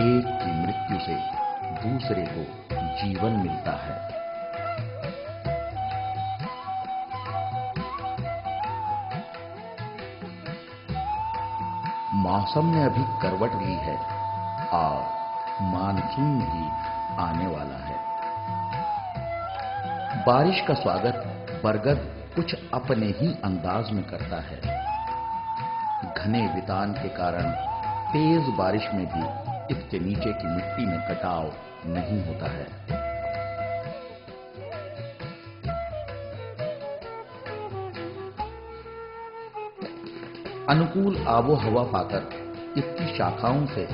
एक की मृत्यु से दूसरे को जीवन मिलता है। मौसम ने अभी करवट ली है और मानसून भी आने वाला है। बारिश का स्वागत बरगद कुछ अपने ही अंदाज में करता है। घने वितान के कारण तेज बारिश में भी इसके नीचे की मिट्टी में कटाव नहीं होता है। अनुकूल आबो हवा पाकर इसकी शाखाओं से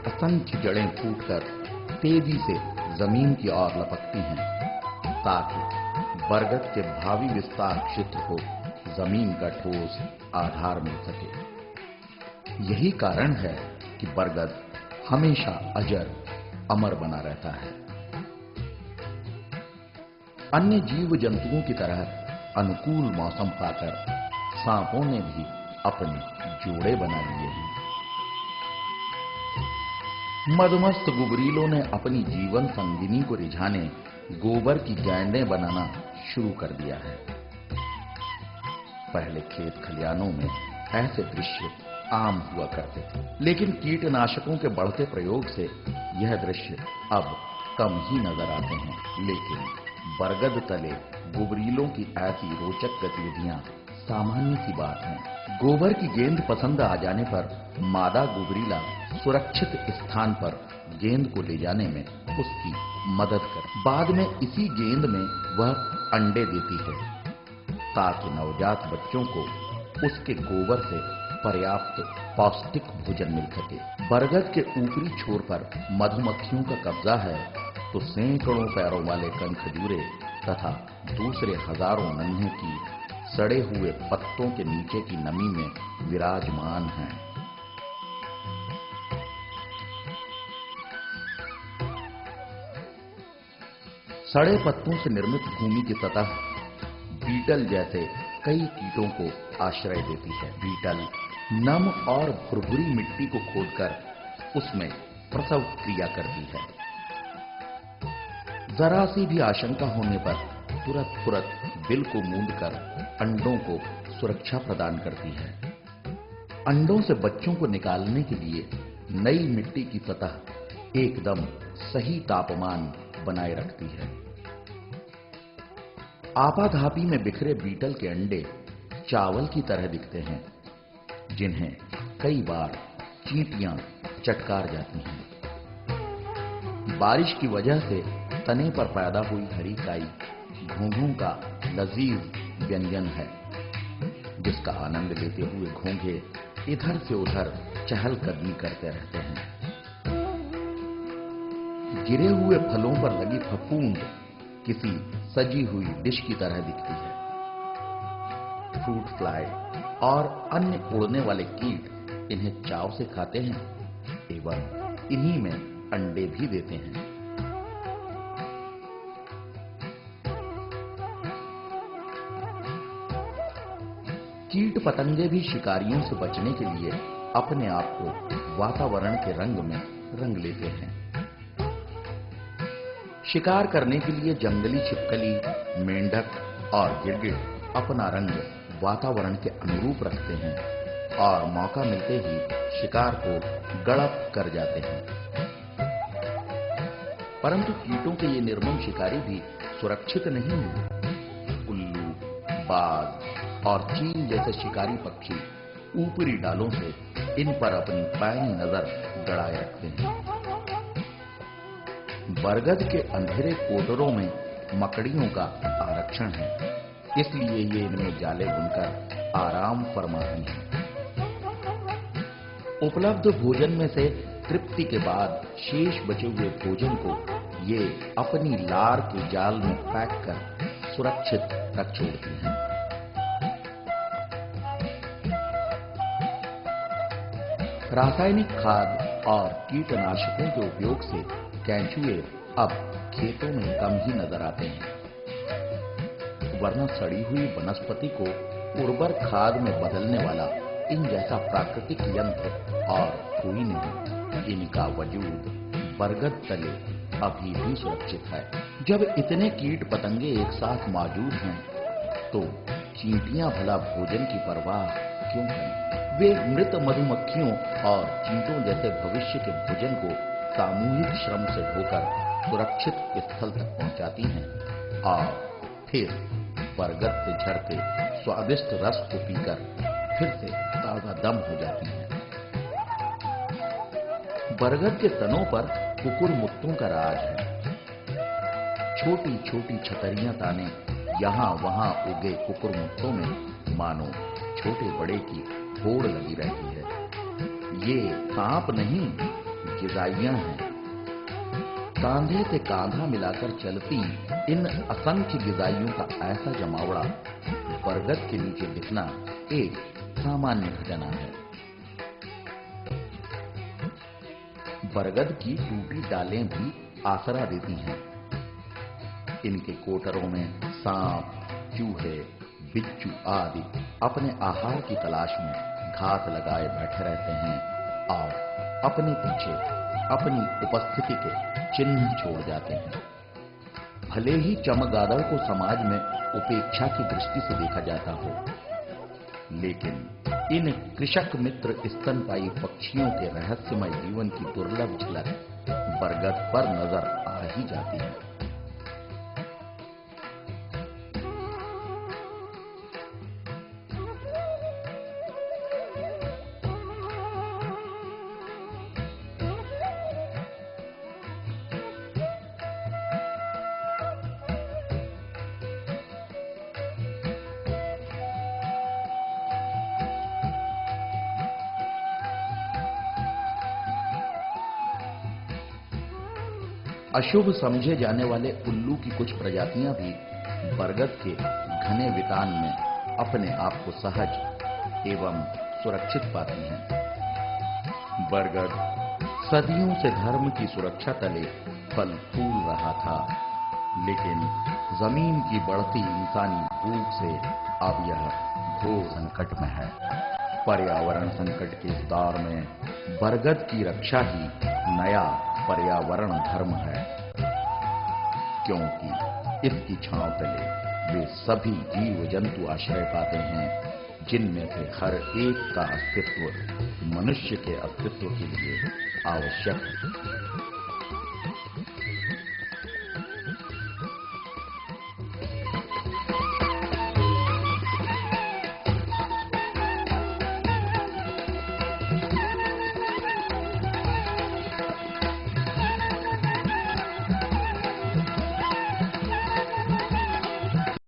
असंख्य जड़ें फूटकर तेजी से जमीन की ओर लपकती हैं, ताकि बरगद के भावी विस्तार क्षेत्र को जमीन का ठोस आधार मिल सके। यही कारण है कि बरगद हमेशा अजर अमर बना रहता है। अन्य जीव जंतुओं की तरह अनुकूल मौसम पाकर सांपों ने भी अपने जोड़े बना लिए हैं। मदमस्त गुबरीलों ने अपनी जीवन संगिनी को रिझाने गोबर की गैंडें बनाना शुरू कर दिया है। पहले खेत खलियानों में ऐसे दृश्य आम हुआ करते थे, लेकिन कीटनाशकों के बढ़ते प्रयोग से यह दृश्य अब कम ही नजर आते हैं। लेकिन बरगद तले गुबरीलों की ऐसी रोचक गतिविधियां सामान्य सी बात है। गोबर की गेंद पसंद आ जाने पर मादा गुबरीला सुरक्षित स्थान पर गेंद को ले जाने में उसकी मदद कर बाद में इसी गेंद में वह अंडे देती है, ताकि नवजात बच्चों को उसके गोबर से पर्याप्त पौष्टिक भोजन मिल सके। बरगद के ऊपरी छोर पर मधुमक्खियों का कब्जा है, तो सैकड़ों पैरों वाले कनखजूरे तथा दूसरे हजारों नन्हे की सड़े हुए पत्तों के नीचे की नमी में विराजमान हैं। सड़े पत्तों से निर्मित भूमि की सतह बीटल जैसे कई कीटों को आश्रय देती है। बीटल नम और भुरभुरी मिट्टी को खोदकर उसमें प्रसव क्रिया करती है। जरा सी भी आशंका होने पर तुरंत बिल को मूंदकर अंडों को सुरक्षा प्रदान करती है। अंडों से बच्चों को निकालने के लिए नई मिट्टी की सतह एकदम सही तापमान बनाए रखती है। आपाधापी में बिखरे बीटल के अंडे चावल की तरह दिखते हैं, जिन्हें कई बार चींटियां चटकार जाती हैं। बारिश की वजह से तने पर पैदा हुई हरी काई घोंघों का लजीज व्यंजन है, जिसका आनंद लेते हुए घोंघे इधर से उधर चहलकदमी करते रहते हैं। गिरे हुए फलों पर लगी फफूंद किसी सजी हुई डिश की तरह दिखती है। फ्रूट फ्लाई और अन्य उड़ने वाले कीट इन्हें चाव से खाते हैं एवं इन्हीं में अंडे भी देते हैं। कीट पतंगे भी शिकारियों से बचने के लिए अपने आप को वातावरण के रंग में रंग लेते हैं। शिकार करने के लिए जंगली छिपकली, मेंढक और गिरगिट अपना रंग वातावरण के अनुरूप रखते हैं और मौका मिलते ही शिकार को गड़प कर जाते हैं। परंतु कीटों के ये निर्मम शिकारी भी सुरक्षित नहीं हुए। उल्लू, बाज और चील जैसे शिकारी पक्षी ऊपरी डालों से इन पर अपनी पैनी नजर गड़ाए रखते हैं। बरगद के अंधेरे कोटरों में मकड़ियों का आरक्षण है, इसलिए ये इनमें जाले बुनकर आराम फरमाती हैं। उपलब्ध भोजन में से तृप्ति के बाद शेष बचे हुए भोजन को ये अपनी लार के जाल में पैक कर सुरक्षित रख छोड़ती हैं। रासायनिक खाद और कीटनाशकों के उपयोग से केंचुए अब खेतों में कम ही नजर आते हैं, वरना सड़ी हुई वनस्पति को उर्वर खाद में बदलने वाला इन जैसा प्राकृतिक यंत्र और कोई नहीं। इनका वजूद बरगद तले अभी भी सुरक्षित है। जब इतने कीट पतंगे एक साथ मौजूद हैं, तो चींटियां भला भोजन की परवाह क्यों करें? वे मृत मधुमक्खियों और चींटों जैसे भविष्य के भोजन को सामूहिक श्रम से ढोकर सुरक्षित स्थल तक पहुंचाती हैं और फिर बरगद से झरते स्वादिष्ट रस को पीकर फिर से ताजा दम हो जाती हैं। बरगद के तनों पर कुकुर मुत्तों का राज है। छोटी छोटी छतरियां ताने यहां वहां उगे कुकुर मुत्तों में मानो छोटे बड़े की होड़ लगी रहती है। ये सांप नहीं, गिजाइयां हैं। कांधे से कांधा मिलाकर चलती इन असंख्य गिजाइयों का ऐसा जमावड़ा बरगद के नीचे दिखना एक सामान्य घटना है। बरगद की टूटी डालें भी आसरा देती हैं। इनके कोटरों में सांप, चूहे, बिच्छू आदि अपने आहार की तलाश में घात लगाए बैठे रहते हैं और अपने पीछे अपनी उपस्थिति के चिन्ह छोड़ जाते हैं। भले ही चमगादड़ को समाज में उपेक्षा की दृष्टि से देखा जाता हो, लेकिन इन कृषक मित्र स्तनपायी पक्षियों के रहस्यमय जीवन की दुर्लभ झलक बरगद पर नजर आ ही जाती है। अशुभ समझे जाने वाले उल्लू की कुछ प्रजातियां भी बरगद के घने वितान में अपने आप को सहज एवं सुरक्षित पाती हैं। बरगद सदियों से धर्म की सुरक्षा तले फल फूल रहा था, लेकिन जमीन की बढ़ती इंसानी भूख से अब यह घोर संकट में है। पर्यावरण संकट के इस दौर में बरगद की रक्षा ही नया पर्यावरण धर्म है, क्योंकि इसकी छांव तले वे सभी जीव जंतु आश्रय पाते हैं, जिनमें से हर एक का अस्तित्व मनुष्य के अस्तित्व के लिए आवश्यक है।